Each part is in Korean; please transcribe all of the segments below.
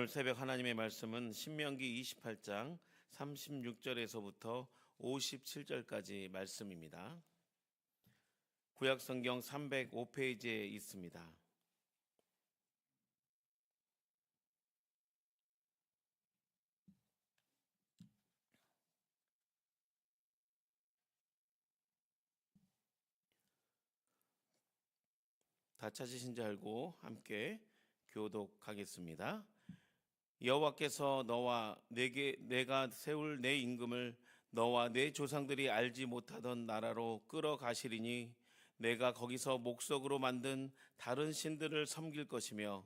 오늘 새벽 하나님의 말씀은 신명기 28장 36절에서부터 57절까지 말씀입니다. 구약성경 305페이지에 있습니다. 다 찾으신 줄 알고 함께 교독하겠습니다. 여호와께서 너와 내가 세울 내 임금을 너와 내 조상들이 알지 못하던 나라로 끌어가시리니 내가 거기서 목석으로 만든 다른 신들을 섬길 것이며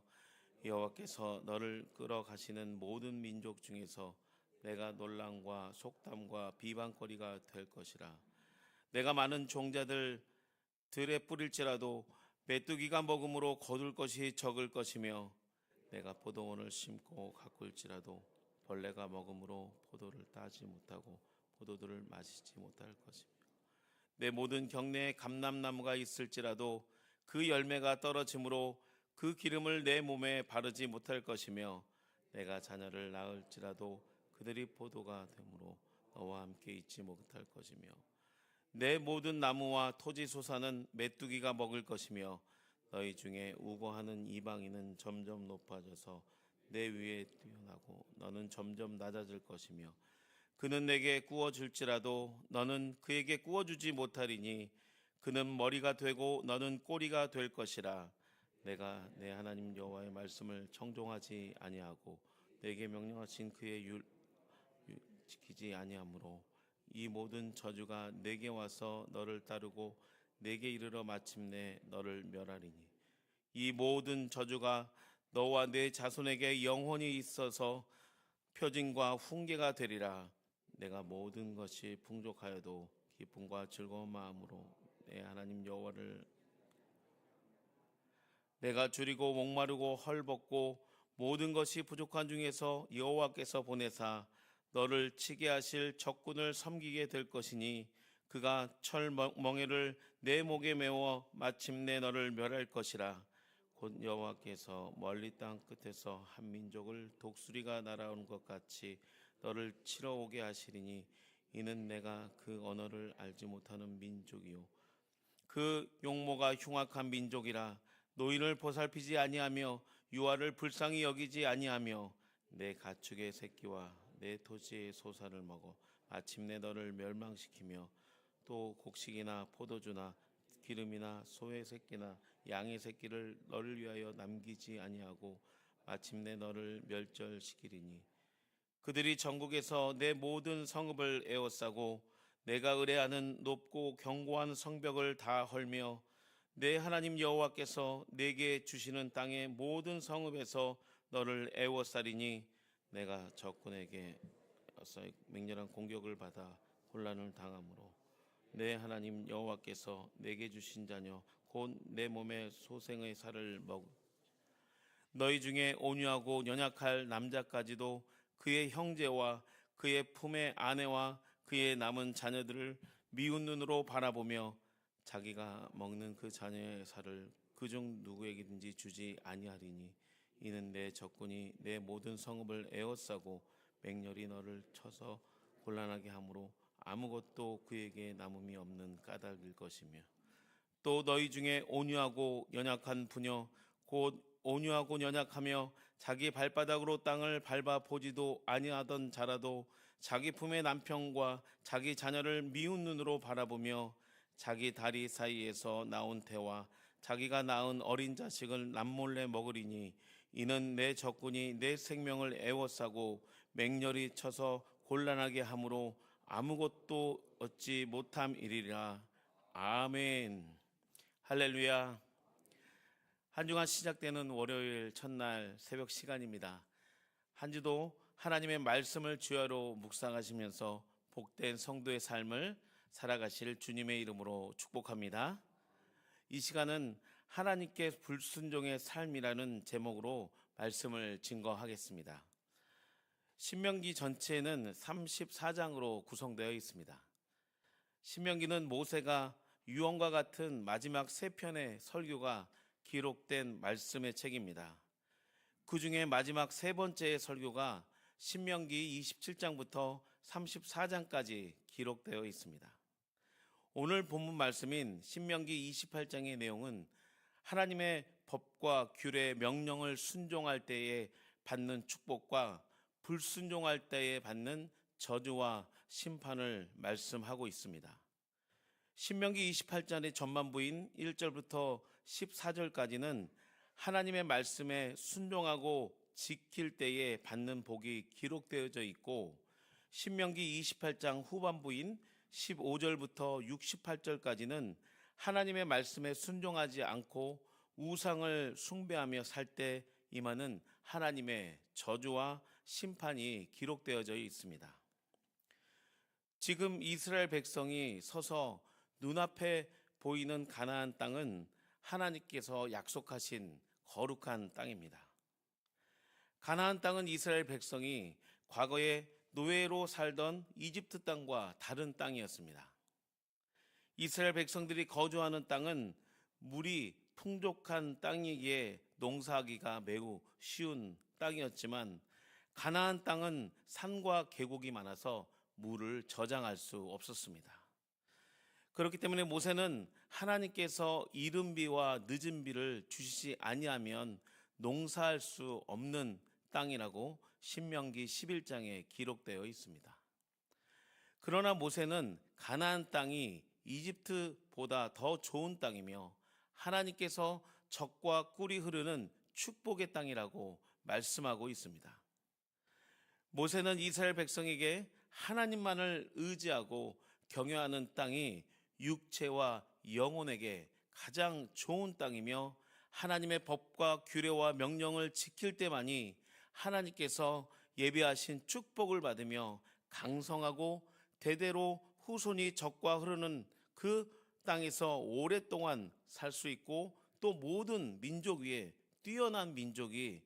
여호와께서 너를 끌어가시는 모든 민족 중에서 내가 논란과 속담과 비방거리가 될 것이라. 내가 많은 종자들 들에 뿌릴지라도 메뚜기가 먹음으로 거둘 것이 적을 것이며 내가 포도원을 심고 가꿀지라도 벌레가 먹음으로 포도를 따지 못하고 포도들을 마시지 못할 것이며 내 모든 경내에 감람나무가 있을지라도 그 열매가 떨어짐으로 그 기름을 내 몸에 바르지 못할 것이며 내가 자녀를 낳을지라도 그들이 포도가 되므로 너와 함께 있지 못할 것이며 내 모든 나무와 토지 소사는 메뚜기가 먹을 것이며 너희 중에 우고하는 이방인은 점점 높아져서 내 위에 뛰어나고 너는 점점 낮아질 것이며 그는 내게 구워줄지라도 너는 그에게 구워주지 못하리니 그는 머리가 되고 너는 꼬리가 될 것이라. 내가 내 하나님 여호와의 말씀을 청종하지 아니하고 내게 명령하신 그의 율 지키지 아니하므로 이 모든 저주가 내게 와서 너를 따르고 내게 이르러 마침내 너를 멸하리니 이 모든 저주가 너와 내 자손에게 영원히 있어서 표징과 훈계가 되리라. 내가 모든 것이 풍족하여도 기쁨과 즐거운 마음으로 내 하나님 여호와를 내가 줄이고 목마르고 헐벗고 모든 것이 부족한 중에서 여호와께서 보내사 너를 치게 하실 적군을 섬기게 될 것이니 그가 철멍에를 내 목에 메워 마침내 너를 멸할 것이라. 곧 여호와께서 멀리 땅 끝에서 한 민족을 독수리가 날아오는 것 같이 너를 치러 오게 하시리니 이는 내가 그 언어를 알지 못하는 민족이요 그 용모가 흉악한 민족이라. 노인을 보살피지 아니하며 유아를 불쌍히 여기지 아니하며 내 가축의 새끼와 내 토지의 소사를 먹어 마침내 너를 멸망시키며 또 곡식이나 포도주나 기름이나 소의 새끼나 양의 새끼를 너를 위하여 남기지 아니하고 마침내 너를 멸절시키리니 그들이 전국에서 내 모든 성읍을 에워싸고 내가 의뢰하는 높고 견고한 성벽을 다 헐며 내 하나님 여호와께서 내게 주시는 땅의 모든 성읍에서 너를 에워싸리니 내가 적군에게 맹렬한 공격을 받아 혼란을 당하므로 내 하나님 여호와께서 내게 주신 자녀 곧 내 몸의 소생의 살을 먹 너희 중에 온유하고 연약할 남자까지도 그의 형제와 그의 품의 아내와 그의 남은 자녀들을 미운 눈으로 바라보며 자기가 먹는 그 자녀의 살을 그중 누구에게든지 주지 아니하리니 이는 내 적군이 내 모든 성읍을 에워싸고 맹렬히 너를 쳐서 곤란하게 하므로 아무것도 그에게 남음이 없는 까닭일 것이며 또 너희 중에 온유하고 연약한 부녀 곧 온유하고 연약하며 자기 발바닥으로 땅을 밟아 보지도 아니하던 자라도 자기 품의 남편과 자기 자녀를 미운 눈으로 바라보며 자기 다리 사이에서 나온 태와 자기가 낳은 어린 자식을 남몰래 먹으리니 이는 내 적군이 내 생명을 애워싸고 맹렬히 쳐서 곤란하게 함으로 아무것도 얻지 못함이리라. 아멘. 할렐루야. 한 주간 시작되는 월요일 첫날 새벽 시간입니다. 한 주도 하나님의 말씀을 주야로 묵상하시면서 복된 성도의 삶을 살아가실 주님의 이름으로 축복합니다. 이 시간은 하나님께 불순종의 삶이라는 제목으로 말씀을 증거하겠습니다. 신명기 전체는 34장으로 구성되어 있습니다. 신명기는 모세가 유언과 같은 마지막 세 편의 설교가 기록된 말씀의 책입니다. 그 중에 마지막 세 번째 설교가 신명기 27장부터 34장까지 기록되어 있습니다. 오늘 본문 말씀인 신명기 28장의 내용은 하나님의 법과 규례, 명령을 순종할 때에 받는 축복과 불순종할 때에 받는 저주와 심판을 말씀하고 있습니다. 신명기 28장의 전반부인 1절부터 14절까지는 하나님의 말씀에 순종하고 지킬 때에 받는 복이 기록되어져 있고, 신명기 28장 후반부인 15절부터 68절까지는 하나님의 말씀에 순종하지 않고 우상을 숭배하며 살 때 임하는 하나님의 저주와 심판이 기록되어져 있습니다. 지금 이스라엘 백성이 서서 눈앞에 보이는 가나안 땅은 하나님께서 약속하신 거룩한 땅입니다. 가나안 땅은 이스라엘 백성이 과거에 노예로 살던 이집트 땅과 다른 땅이었습니다. 이스라엘 백성들이 거주하는 땅은 물이 풍족한 땅이기에 농사하기가 매우 쉬운 땅이었지만, 가나안 땅은 산과 계곡이 많아서 물을 저장할 수 없었습니다. 그렇기 때문에 모세는 하나님께서 이른 비와 늦은 비를 주시지 아니하면 농사할 수 없는 땅이라고 신명기 11장에 기록되어 있습니다. 그러나 모세는 가나안 땅이 이집트보다 더 좋은 땅이며 하나님께서 젖과 꿀이 흐르는 축복의 땅이라고 말씀하고 있습니다. 모세는 이스라엘 백성에게 하나님만을 의지하고 경외하는 땅이 육체와 영혼에게 가장 좋은 땅이며, 하나님의 법과 규례와 명령을 지킬 때만이 하나님께서 예비하신 축복을 받으며 강성하고 대대로 후손이 젖과 흐르는 그 땅에서 오랫동안 살 수 있고, 또 모든 민족 위에 뛰어난 민족이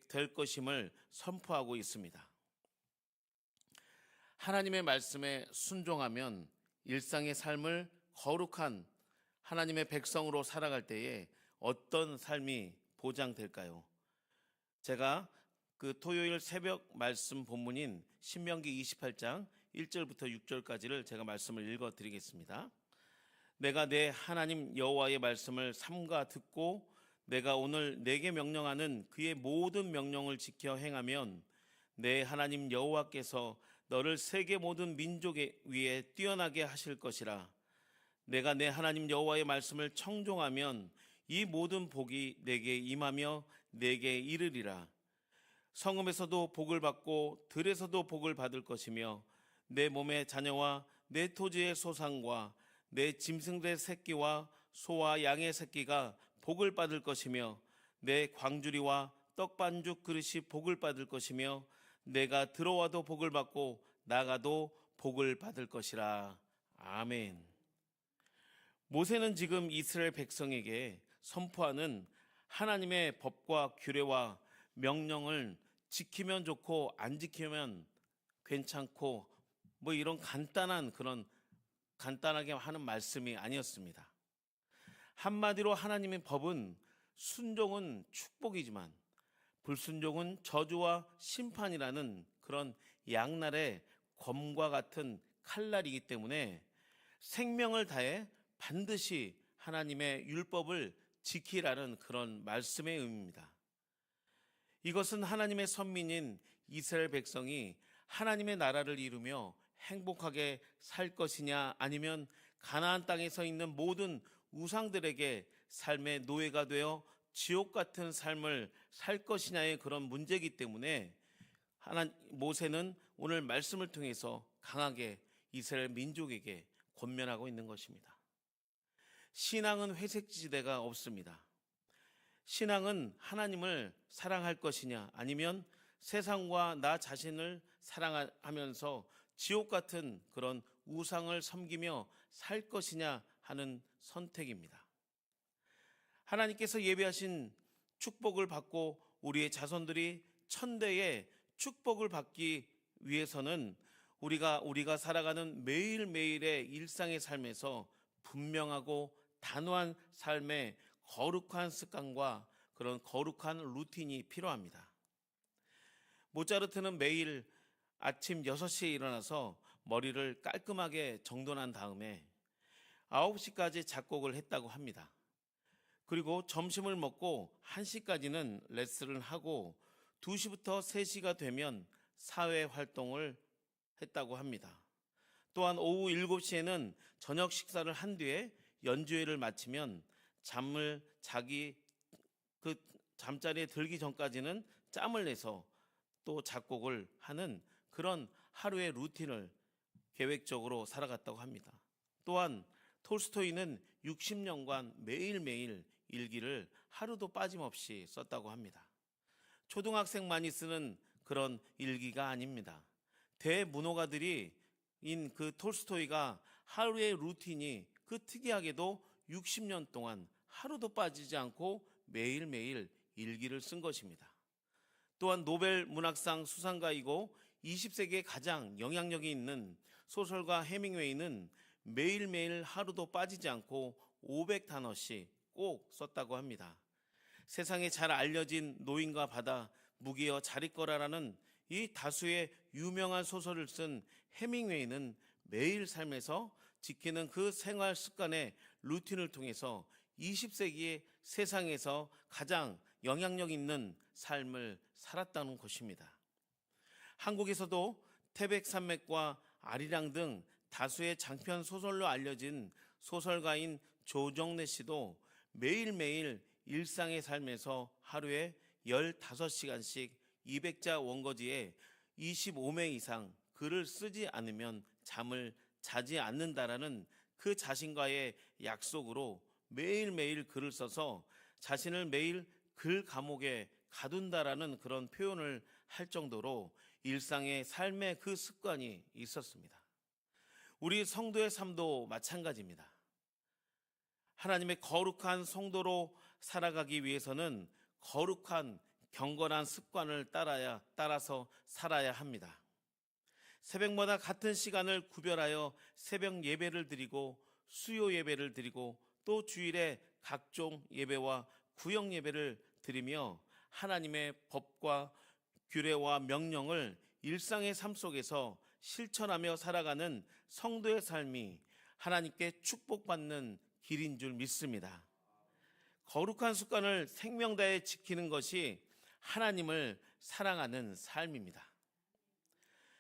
될 것임을 선포하고 있습니다. 하나님의 말씀에 순종하면 일상의 삶을 거룩한 하나님의 백성으로 살아갈 때에 어떤 삶이 보장될까요? 제가 그 토요일 새벽 말씀 본문인 신명기 28장 1절부터 6절까지를 제가 말씀을 읽어 드리겠습니다. 내가 내 하나님 여호와의 말씀을 삼가 듣고 내가 오늘 내게 명령하는 그의 모든 명령을 지켜 행하면 내 하나님 여호와께서 너를 세계 모든 민족 위에 뛰어나게 하실 것이라. 내가 내 하나님 여호와의 말씀을 청종하면 이 모든 복이 내게 임하며 내게 이르리라. 성읍에서도 복을 받고 들에서도 복을 받을 것이며, 내 몸의 자녀와 내 토지의 소산과 내 짐승들의 새끼와 소와 양의 새끼가 복을 받을 것이며, 내 광주리와 떡반죽 그릇이 복을 받을 것이며, 내가 들어와도 복을 받고 나가도 복을 받을 것이라. 아멘. 모세는 지금 이스라엘 백성에게 선포하는 하나님의 법과 규례와 명령을 지키면 좋고 안 지키면 괜찮고 이런 간단하게 하는 말씀이 아니었습니다. 한마디로 하나님의 법은 순종은 축복이지만 불순종은 저주와 심판이라는 그런 양날의 검과 같은 칼날이기 때문에 생명을 다해 반드시 하나님의 율법을 지키라는 그런 말씀의 의미입니다. 이것은 하나님의 선민인 이스라엘 백성이 하나님의 나라를 이루며 행복하게 살 것이냐, 아니면 가나안 땅에서 있는 모든 우상들에게 삶의 노예가 되어 지옥 같은 삶을 살 것이냐의 그런 문제이기 때문에 모세는 오늘 말씀을 통해서 강하게 이스라엘 민족에게 권면하고 있는 것입니다. 신앙은 회색지대가 없습니다. 신앙은 하나님을 사랑할 것이냐, 아니면 세상과 나 자신을 사랑하면서 지옥 같은 그런 우상을 섬기며 살 것이냐 하는 선택입니다. 하나님께서 예비하신 축복을 받고 우리의 자손들이 천대의 축복을 받기 위해서는 우리가 살아가는 매일매일의 일상의 삶에서 분명하고 단호한 삶의 거룩한 습관과 그런 거룩한 루틴이 필요합니다. 모차르트는 매일 아침 6시에 일어나서 머리를 깔끔하게 정돈한 다음에 9시까지 작곡을 했다고 합니다. 그리고 점심을 먹고 1시까지는 레슨을 하고 2시부터 3시가 되면 사회 활동을 했다고 합니다. 또한 오후 7시에는 저녁 식사를 한 뒤에 연주회를 마치면 잠자리에 들기 전까지는 짬을 내서 또 작곡을 하는 그런 하루의 루틴을 계획적으로 살아갔다고 합니다. 또한 톨스토이는 60년간 매일매일 일기를 하루도 빠짐없이 썼다고 합니다. 초등학생만이 쓰는 그런 일기가 아닙니다. 대문호가들이 인 그 톨스토이가 하루의 루틴이 그 특이하게도 60년 동안 하루도 빠지지 않고 매일매일 일기를 쓴 것입니다. 또한 노벨 문학상 수상가이고 20세기에 가장 영향력이 있는 소설가 해밍웨이는 매일매일 하루도 빠지지 않고 500단어씩 꼭 썼다고 합니다. 세상에 잘 알려진 노인과 바다, 무기여 자릿거라라는 이 다수의 유명한 소설을 쓴 해밍웨이는 매일 삶에서 지키는 그 생활 습관의 루틴을 통해서 20세기의 세상에서 가장 영향력 있는 삶을 살았다는 것입니다. 한국에서도 태백산맥과 아리랑 등 다수의 장편 소설로 알려진 소설가인 조정래 씨도 매일매일 일상의 삶에서 하루에 15시간씩 200자 원고지에 25매 이상 글을 쓰지 않으면 잠을 자지 않는다라는 그 자신과의 약속으로 매일매일 글을 써서 자신을 매일 글 감옥에 가둔다라는 그런 표현을 할 정도로 일상의 삶의 그 습관이 있었습니다. 우리 성도의 삶도 마찬가지입니다. 하나님의 거룩한 성도로 살아가기 위해서는 거룩한 경건한 습관을 따라서 살아야 합니다. 새벽마다 같은 시간을 구별하여 새벽 예배를 드리고 수요 예배를 드리고 또 주일에 각종 예배와 구역 예배를 드리며 하나님의 법과 규례와 명령을 일상의 삶 속에서 실천하며 살아가는 성도의 삶이 하나님께 축복받는 길인 줄 믿습니다. 거룩한 습관을 생명 다해 지키는 것이 하나님을 사랑하는 삶입니다.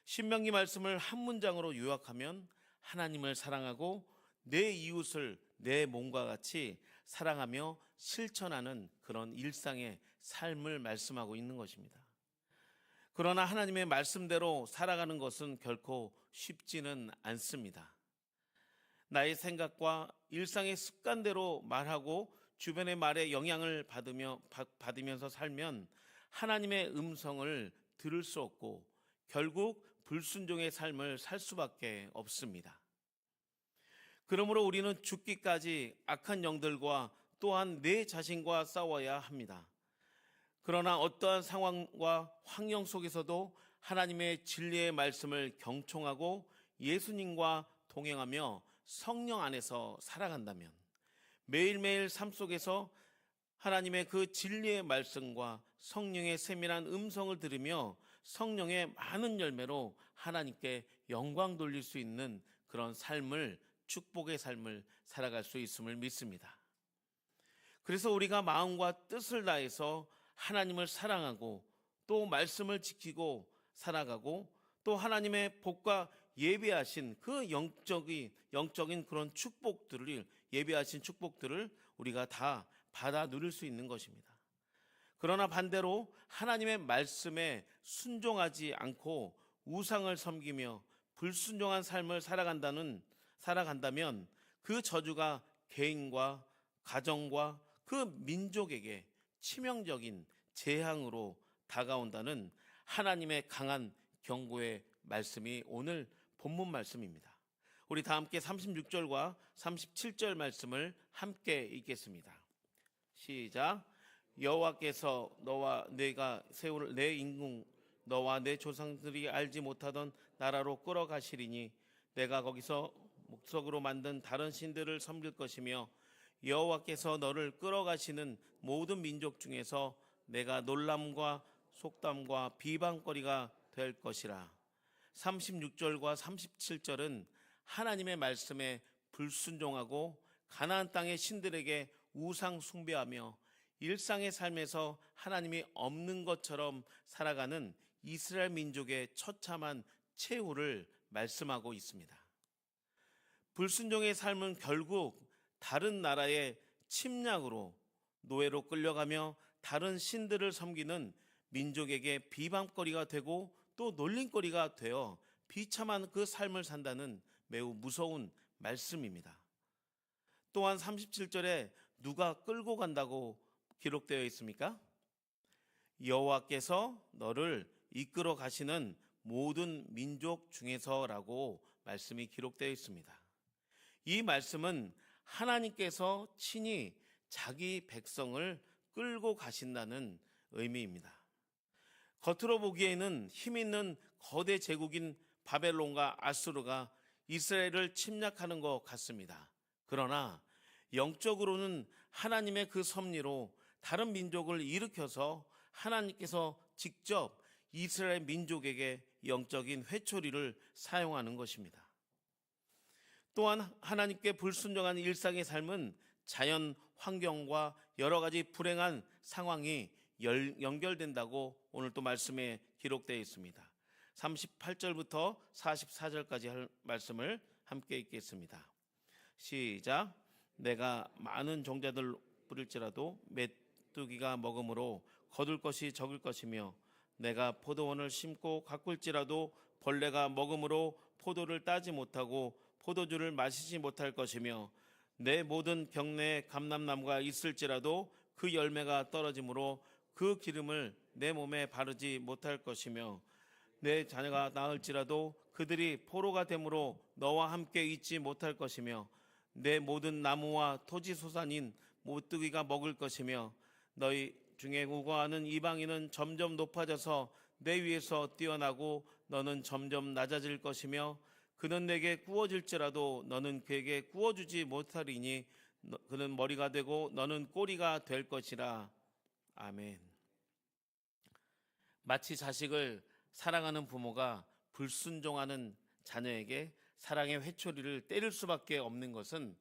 신명기 말씀을 한 문장으로 요약하면 하나님을 사랑하고 내 이웃을 내 몸과 같이 사랑하며 실천하는 그런 일상의 삶을 말씀하고 있는 것입니다. 그러나 하나님의 말씀대로 살아가는 것은 결코 쉽지는 않습니다. 나의 생각과 일상의 습관대로 말하고 주변의 말에 영향을 받으면서 살면 하나님의 음성을 들을 수 없고 결국 불순종의 삶을 살 수밖에 없습니다. 그러므로 우리는 죽기까지 악한 영들과 또한 내 자신과 싸워야 합니다. 그러나 어떠한 상황과 환경 속에서도 하나님의 진리의 말씀을 경청하고 예수님과 동행하며 성령 안에서 살아간다면 매일매일 삶 속에서 하나님의 그 진리의 말씀과 성령의 세밀한 음성을 들으며 성령의 많은 열매로 하나님께 영광 돌릴 수 있는 그런 삶을, 축복의 삶을 살아갈 수 있음을 믿습니다. 그래서 우리가 마음과 뜻을 다해서 하나님을 사랑하고 또 말씀을 지키고 살아가고 또 하나님의 복과 예비하신 그 영적인 그런 축복들을, 예비하신 축복들을 우리가 다 받아 누릴 수 있는 것입니다. 그러나 반대로 하나님의 말씀에 순종하지 않고 우상을 섬기며 불순종한 삶을 살아간다면 그 저주가 개인과 가정과 그 민족에게 치명적인 재앙으로 다가온다는 하나님의 강한 경고의 말씀이 오늘 본문 말씀입니다. 우리 다 함께 36절과 37절 말씀을 함께 읽겠습니다. 시작. 여호와께서 너와 내가 세울 내 인궁 너와 내 조상들이 알지 못하던 나라로 끌어가시리니 내가 거기서 목석으로 만든 다른 신들을 섬길 것이며 여호와께서 너를 끌어가시는 모든 민족 중에서 내가 놀람과 속담과 비방거리가 될 것이라. 36절과 37절은 하나님의 말씀에 불순종하고 가나안 땅의 신들에게 우상 숭배하며 일상의 삶에서 하나님이 없는 것처럼 살아가는 이스라엘 민족의 처참한 최후를 말씀하고 있습니다. 불순종의 삶은 결국 다른 나라의 침략으로 노예로 끌려가며 다른 신들을 섬기는 민족에게 비방거리가 되고 또 놀림거리가 되어 비참한 그 삶을 산다는 매우 무서운 말씀입니다. 또한 37절에 누가 끌고 간다고 기록되어 있습니까? 여호와께서 너를 이끌어 가시는 모든 민족 중에서라고 말씀이 기록되어 있습니다. 이 말씀은 하나님께서 친히 자기 백성을 끌고 가신다는 의미입니다. 겉으로 보기에는 힘 있는 거대 제국인 바벨론과 아수르가 이스라엘을 침략하는 것 같습니다. 그러나 영적으로는 하나님의 그 섭리로 다른 민족을 일으켜서 하나님께서 직접 이스라엘 민족에게 영적인 회초리를 사용하는 것입니다. 또한 하나님께 불순종한 일상의 삶은 자연 환경과 여러 가지 불행한 상황이 연결된다고 오늘 또 말씀에 기록되어 있습니다. 38절부터 44절까지 할 말씀을 함께 읽겠습니다. 시작. 내가 많은 종자들 뿌릴지라도 메뚜기가 먹음으로 거둘 것이 적을 것이며 내가 포도원을 심고 가꿀지라도 벌레가 먹음으로 포도를 따지 못하고 포도주를 마시지 못할 것이며 내 모든 경내에 감람나무가 있을지라도 그 열매가 떨어지므로 그 기름을 내 몸에 바르지 못할 것이며 내 자녀가 낳을지라도 그들이 포로가 되므로 너와 함께 있지 못할 것이며 내 모든 나무와 토지 소산인 모뜨기가 먹을 것이며 너희 중에 우거하는 이방인은 점점 높아져서 내 위에서 뛰어나고 너는 점점 낮아질 것이며 그는 내게 구워질지라도 너는 그에게 구워주지 못하리니 그는 머리가 되고 너는 꼬리가 될 것이라. 아멘. 마치 자식을 사랑하는 부모가 불순종하는 자녀에게 사랑의 회초리를 때릴 수밖에 없는 것은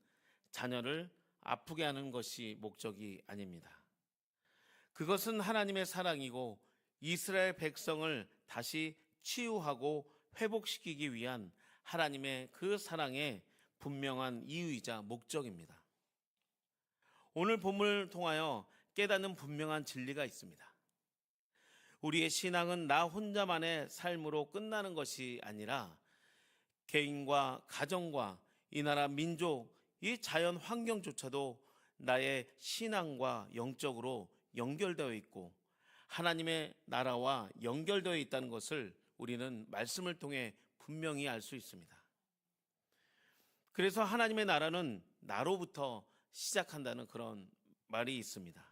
자녀를 아프게 하는 것이 목적이 아닙니다. 그것은 하나님의 사랑이고 이스라엘 백성을 다시 치유하고 회복시키기 위한 하나님의 그 사랑의 분명한 이유이자 목적입니다. 오늘 본문을 통하여 깨닫는 분명한 진리가 있습니다. 우리의 신앙은 나 혼자만의 삶으로 끝나는 것이 아니라 개인과 가정과 이 나라 민족, 이 자연 환경조차도 나의 신앙과 영적으로 연결되어 있고 하나님의 나라와 연결되어 있다는 것을 우리는 말씀을 통해 분명히 알 수 있습니다. 그래서 하나님의 나라는 나로부터 시작한다는 그런 말이 있습니다.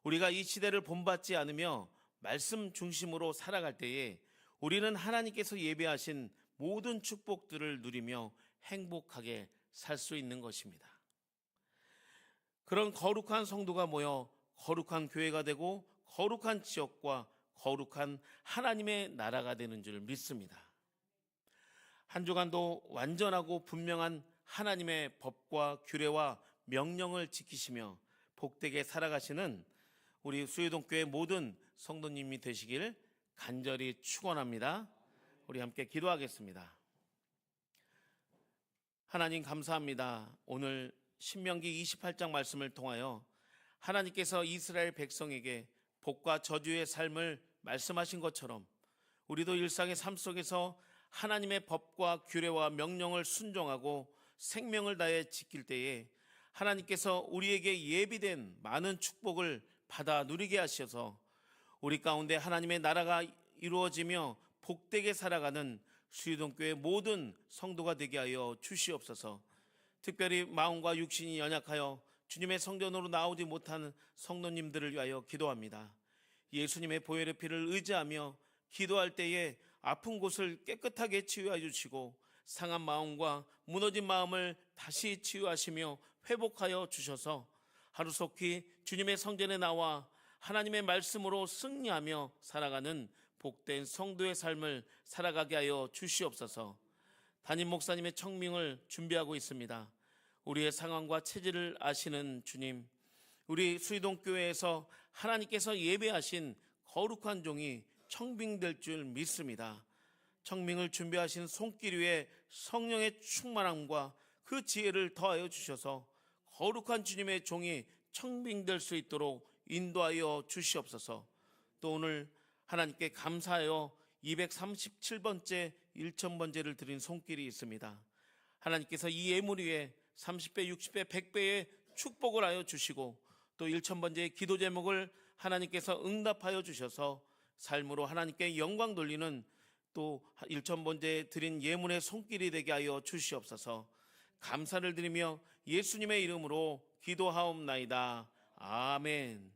우리가 이 시대를 본받지 않으며 말씀 중심으로 살아갈 때에 우리는 하나님께서 예배하신 모든 축복들을 누리며 행복하게 살 수 있는 것입니다. 그런 거룩한 성도가 모여 거룩한 교회가 되고 거룩한 지역과 거룩한 하나님의 나라가 되는 줄 믿습니다. 한 주간도 완전하고 분명한 하나님의 법과 규례와 명령을 지키시며 복되게 살아가시는 우리 수유동교회 모든 성도님이 되시길 간절히 축원합니다. 우리 함께 기도하겠습니다. 하나님 감사합니다. 오늘 신명기 28장 말씀을 통하여 하나님께서 이스라엘 백성에게 복과 저주의 삶을 말씀하신 것처럼 우리도 일상의 삶 속에서 하나님의 법과 규례와 명령을 순종하고 생명을 다해 지킬 때에 하나님께서 우리에게 예비된 많은 축복을 받아 누리게 하셔서 우리 가운데 하나님의 나라가 이루어지며 복되게 살아가는 수유동교회 모든 성도가 되게 하여 주시옵소서. 특별히 마음과 육신이 연약하여 주님의 성전으로 나오지 못하는 성도님들을 위하여 기도합니다. 예수님의 보혈의 피를 의지하며 기도할 때에 아픈 곳을 깨끗하게 치유해 주시고 상한 마음과 무너진 마음을 다시 치유하시며 회복하여 주셔서 하루속히 주님의 성전에 나와 하나님의 말씀으로 승리하며 살아가는 복된 성도의 삶을 살아가게 하여 주시옵소서. 담임 목사님의 청명을 준비하고 있습니다. 우리의 상황과 체질을 아시는 주님, 우리 수의동교회에서 하나님께서 예배하신 거룩한 종이 청빙될 줄 믿습니다. 청빙을 준비하신 손길 위에 성령의 충만함과 그 지혜를 더하여 주셔서 거룩한 주님의 종이 청빙될 수 있도록 인도하여 주시옵소서. 또 오늘 하나님께 감사하여 237번째 1000번제를 드린 손길이 있습니다. 하나님께서 이 예물 위에 30배, 60배, 100배의 축복을 하여 주시고 또 1000번제의 기도 제목을 하나님께서 응답하여 주셔서 삶으로 하나님께 영광 돌리는 또 1000번제 드린 예물의 손길이 되게 하여 주시옵소서. 감사를 드리며 예수님의 이름으로 기도하옵나이다. 아멘.